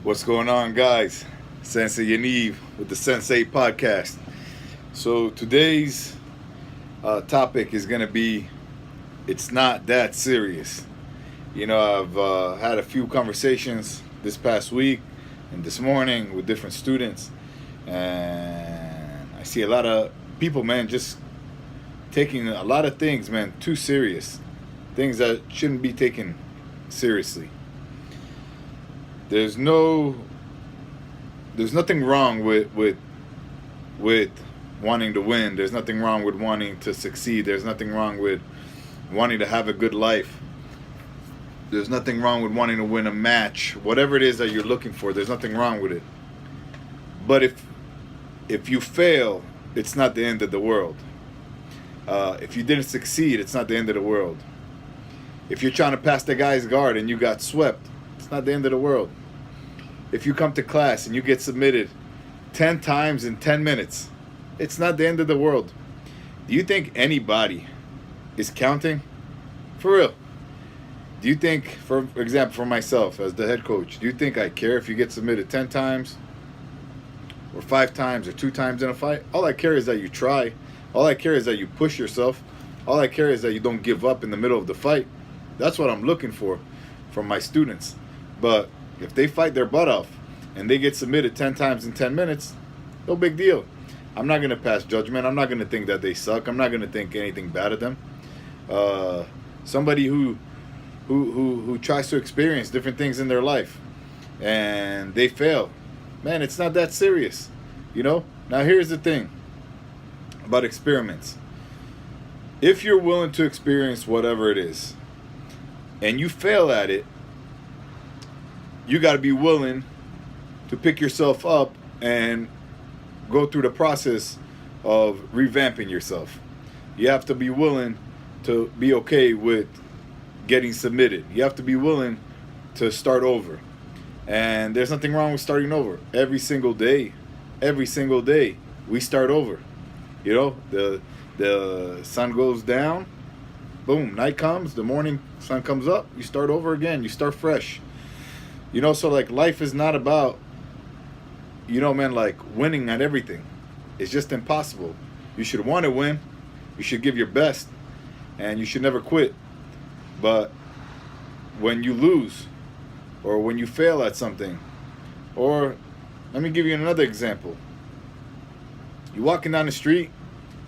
What's going on, guys? Sensei Yaniv with the Sensei Podcast. So today's topic is going to be, it's not that serious. You know, I've had a few conversations this past week and this morning with different students, and I see a lot of people, man, just taking a lot of things, man, too serious. Things that shouldn't be taken seriously. There's nothing wrong with wanting to win. There's nothing wrong with wanting to succeed. There's nothing wrong with wanting to have a good life. There's nothing wrong with wanting to win a match. Whatever it is that you're looking for, there's nothing wrong with it. But if you fail, it's not the end of the world. If you didn't succeed, it's not the end of the world. If you're trying to pass the guy's guard and you got swept, it's not the end of the world. If you come to class and you get submitted 10 times in 10 minutes, it's not the end of the world. Do you think anybody is counting? For real. Do you think, for example, for myself as the head coach, do you think I care if you get submitted 10 times or 5 times or 2 times in a fight? All I care is that you try. All I care is that you push yourself. All I care is that you don't give up in the middle of the fight. That's what I'm looking for from my students. But if they fight their butt off and they get submitted 10 times in 10 minutes, no big deal. I'm not going to pass judgment. I'm not going to think that they suck. I'm not going to think anything bad of them. Somebody who tries to experience different things in their life and they fail, man, it's not that serious, you know? Now here's the thing about experiments. If you're willing to experience whatever it is and you fail at it, you got to be willing to pick yourself up and go through the process of revamping yourself. You have to be willing to be okay with getting submitted. You have to be willing to start over. And there's nothing wrong with starting over. Every single day, we start over. You know, the sun goes down, boom, night comes, the morning sun comes up, you start over again, you start fresh. You know, so like life is not about, you know, man, like winning at everything. It's just impossible. You should want to win. You should give your best. And you should never quit. But when you lose or when you fail at something, or let me give you another example. You're walking down the street,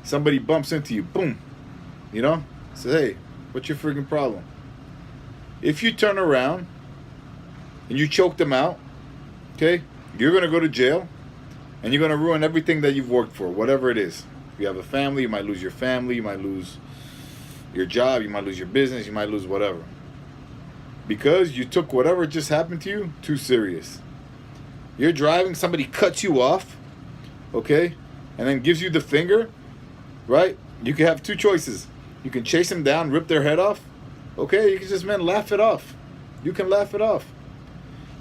somebody bumps into you, boom, you know, says, hey, what's your freaking problem? If you turn around and you choke them out, okay, you're going to go to jail and you're going to ruin everything that you've worked for, whatever it is. If you have a family, you might lose your family, you might lose your job, you might lose your business, you might lose whatever. Because you took whatever just happened to you too serious. You're driving, somebody cuts you off, okay, and then gives you the finger, right? You can have 2 choices. You can chase them down, rip their head off, okay? You can just, man, laugh it off. You can laugh it off.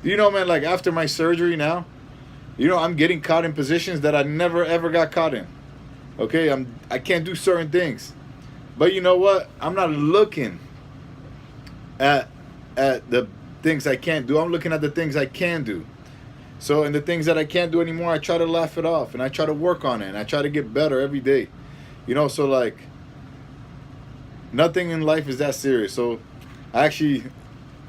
You know, man, like after my surgery now, you know, I'm getting caught in positions that I never ever got caught in. Okay, I can't do certain things. But you know what? I'm not looking at the things I can't do. I'm looking at the things I can do. So in the things that I can't do anymore, I try to laugh it off and I try to work on it and I try to get better every day. You know, so like nothing in life is that serious. So I actually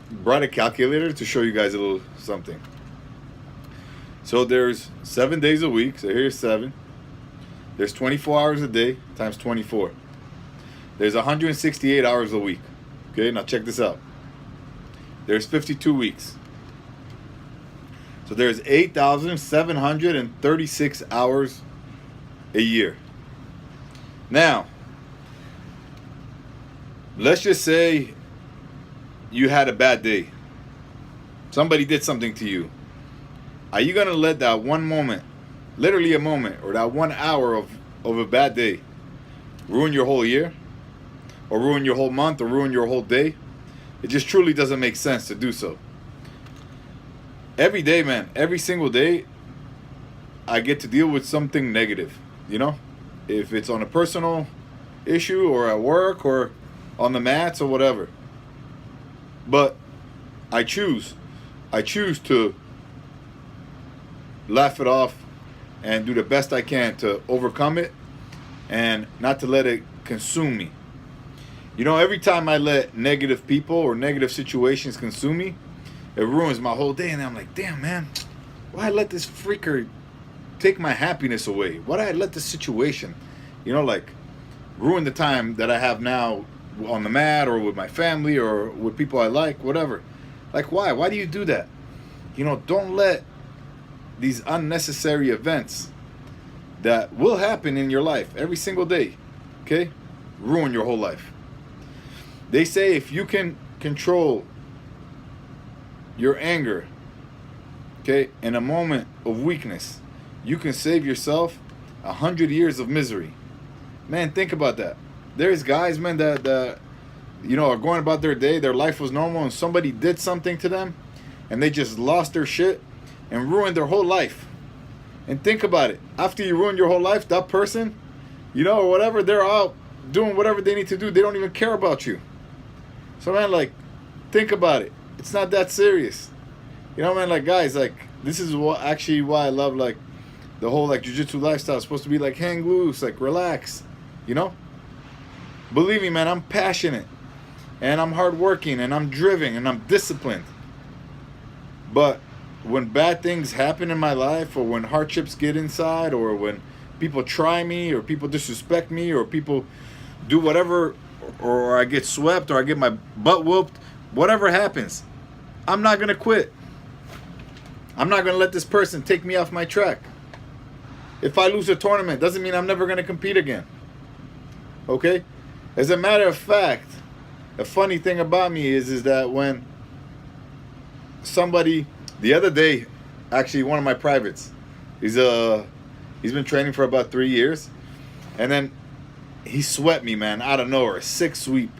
brought a calculator to show you guys a little something. So there's 7 days a week. So here's 7. There's 24 hours a day times 24. There's 168 hours a week. Okay, now check this out. There's 52 weeks. So there's 8,736 hours a year. Now, let's just say you had a bad day. Somebody did something to you. Are you going to let that one moment, literally a moment, or that 1 hour of a bad day ruin your whole year? Or ruin your whole month? Or ruin your whole day? It just truly doesn't make sense to do so. Every day, man, every single day, I get to deal with something negative, you know? If it's on a personal issue or at work or on the mats or whatever. But I choose to laugh it off and do the best I can to overcome it and not to let it consume me. You know, every time I let negative people or negative situations consume me, it ruins my whole day. And I'm like, damn, man, why I let this freaker take my happiness away? Why did I let this situation, like, ruin the time that I have now on the mat or with my family or with people I like, whatever. Like, why? Why do you do that? Don't let these unnecessary events that will happen in your life every single day, okay, ruin your whole life. They say if you can control your anger, okay, in a moment of weakness, you can save yourself 100 years of misery. Man, think about that. There's guys, man, that are going about their day, their life was normal, and somebody did something to them, and they just lost their shit and ruined their whole life. And think about it. After you ruin your whole life, that person, or whatever, they're out doing whatever they need to do. They don't even care about you. So, man, like, think about it. It's not that serious. Man, like, guys, like, this is why I love, like, the whole, like, jiu-jitsu lifestyle. It's supposed to be, like, hang loose, like, relax, Believe me, man, I'm passionate, and I'm hardworking, and I'm driven, and I'm disciplined. But when bad things happen in my life, or when hardships get inside, or when people try me, or people disrespect me, or people do whatever, or I get swept, or I get my butt whooped, whatever happens, I'm not going to quit. I'm not going to let this person take me off my track. If I lose a tournament, doesn't mean I'm never going to compete again. Okay? As a matter of fact, a funny thing about me is that when somebody, the other day, actually one of my privates, he's been training for about 3 years, and then he swept me, man, out of nowhere, 6 sweep.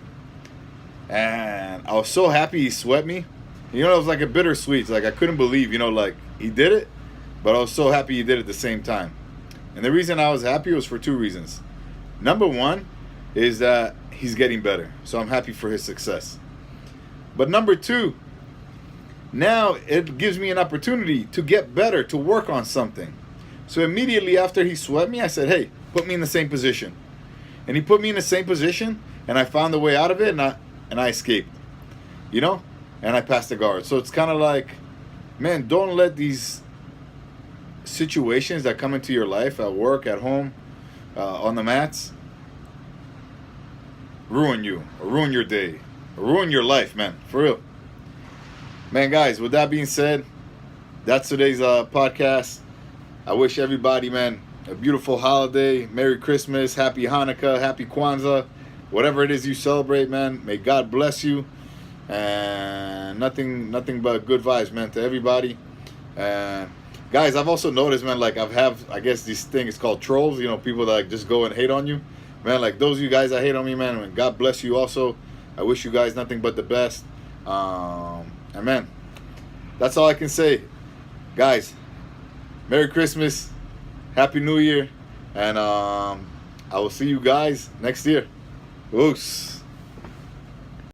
And I was so happy he swept me. It was like a bittersweet. It's like I couldn't believe, like he did it, but I was so happy he did it at the same time. And the reason I was happy was for 2 reasons. Number one is that he's getting better, so I'm happy for his success. But number 2, now it gives me an opportunity to get better, to work on something. So immediately after he swept me, I said, hey, put me in the same position. And he put me in the same position, and I found a way out of it, and I escaped. And I passed the guard. So it's kind of like, man, don't let these situations that come into your life, at work, at home, on the mats, ruin you, or ruin your day, or ruin your life, man, for real. Man, guys, with that being said, that's today's podcast. I wish everybody, man, a beautiful holiday, Merry Christmas, Happy Hanukkah, Happy Kwanzaa, whatever it is you celebrate, man. May God bless you, and nothing but good vibes, man, to everybody. And guys, I've also noticed, man, like I guess this thing is called trolls, people that like just go and hate on you. Man, like those of you guys that hate on me, man, God bless you also. I wish you guys nothing but the best. And man, that's all I can say. Guys, Merry Christmas, Happy New Year, and I will see you guys next year. Oos.